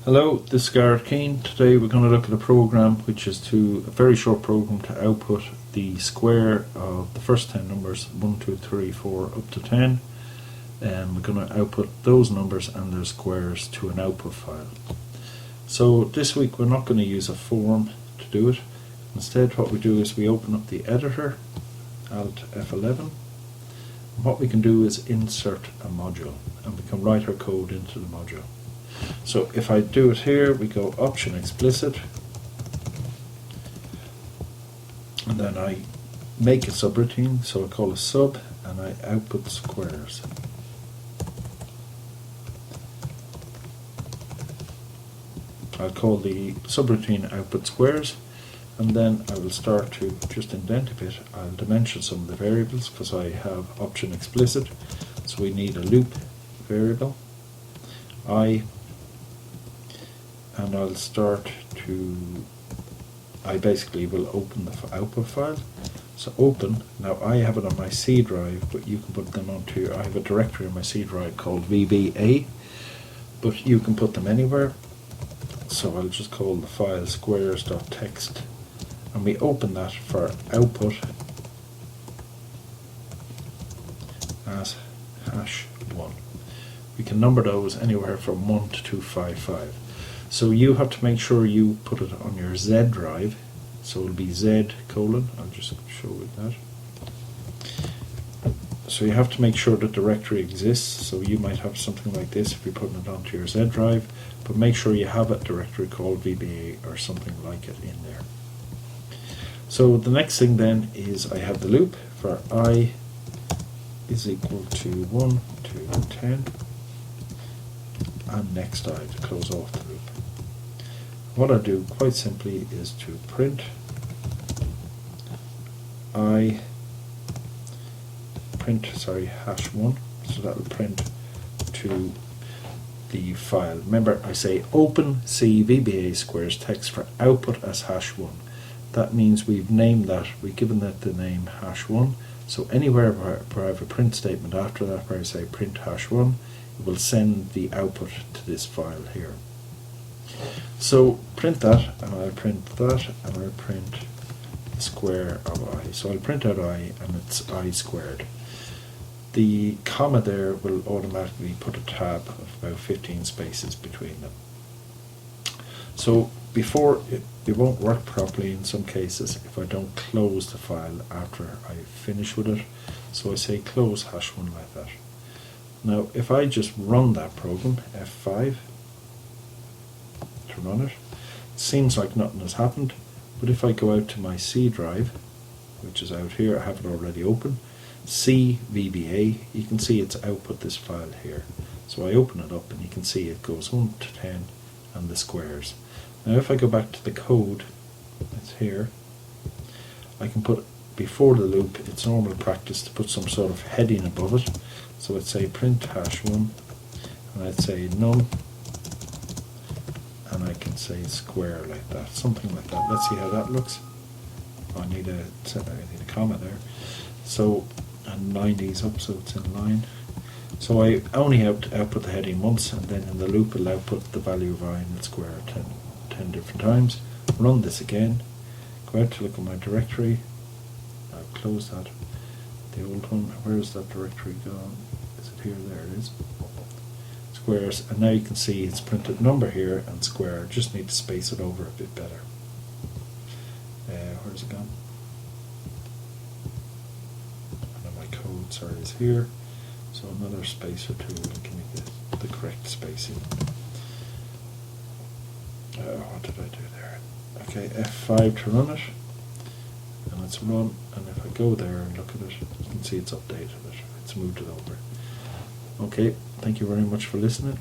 Hello, this is Gareth Keane. Today we're going to look at a program which is a very short program to output the square of the first 10 numbers 1, 2, 3, 4 up to 10, and we're going to output those numbers and their squares to an output file. So this week we're not going to use a form to do it. Instead what we do is we open up the editor, Alt F11, and what we can do is insert a module, and we can write our code into the module. So if I do it here, we go Option Explicit, and then I make a subroutine, so I call a sub, and I output squares. I'll call the subroutine output squares, and then I will start to just indent a bit. I'll dimension some of the variables because I have Option Explicit, so we need a loop variable. And I'll start to, I basically will open the output file. So open, now I have it on my C drive, but you can put them onto, I have a directory on my C drive called VBA, but you can put them anywhere. So I'll just call the file squares.txt, and we open that for output as #1. We can number those anywhere from 1 to 255. So you have to make sure you put it on your Z drive, so it'll be Z:, I'll just show you that. So you have to make sure the directory exists, so you might have something like this if you're putting it onto your Z drive, but make sure you have a directory called VBA or something like it in there. So the next thing then is I have the loop for I is equal to 1 to 10, and next I to close off the loop. What I do quite simply is to print #1, so that will print to the file. Remember, I say open C VBA squares text for output as #1. That means we've named that, we've given that the name #1. So anywhere where I have a print statement after that, where I say print #1, it will send the output to this file here. So print that, and I'll print that, and I'll print the square of I. So I'll print out I, and it's I squared. The comma there will automatically put a tab of about 15 spaces between them. So before it won't work properly in some cases if I don't close the file after I finish with it. So I say close #1 like that. Now if I just run that program, F5, to run it, it seems like nothing has happened, but if I go out to my C drive, which is out here, I have it already open, C VBA, you can see it's output this file here. So I open it up and you can see it goes 1 to 10 and the squares. Now if I go back to the code, it's here, I can put, before the loop, it's normal practice to put some sort of heading above it. So I'd say print #1, and I'd say none, and I can say square like that, something like that. Let's see how that looks. I need a comma there. So, and line these up so it's in line. So I only have to output the heading once, and then in the loop it'll output the value of I in the square 10 different times. Run this again, go out to look at my directory, I'll close that, the old one, where's that directory gone? Is it here? There it is. Squares, and now you can see it's printed number here and square. Just need to space it over a bit better. Where's it gone? And my code, sorry, is here. So another space or two will give me the correct spacing. What did I do there? Okay, F5 to run it, and it's run. And if I go there and look at it, you can see it's updated it. It's moved it over. Okay, thank you very much for listening.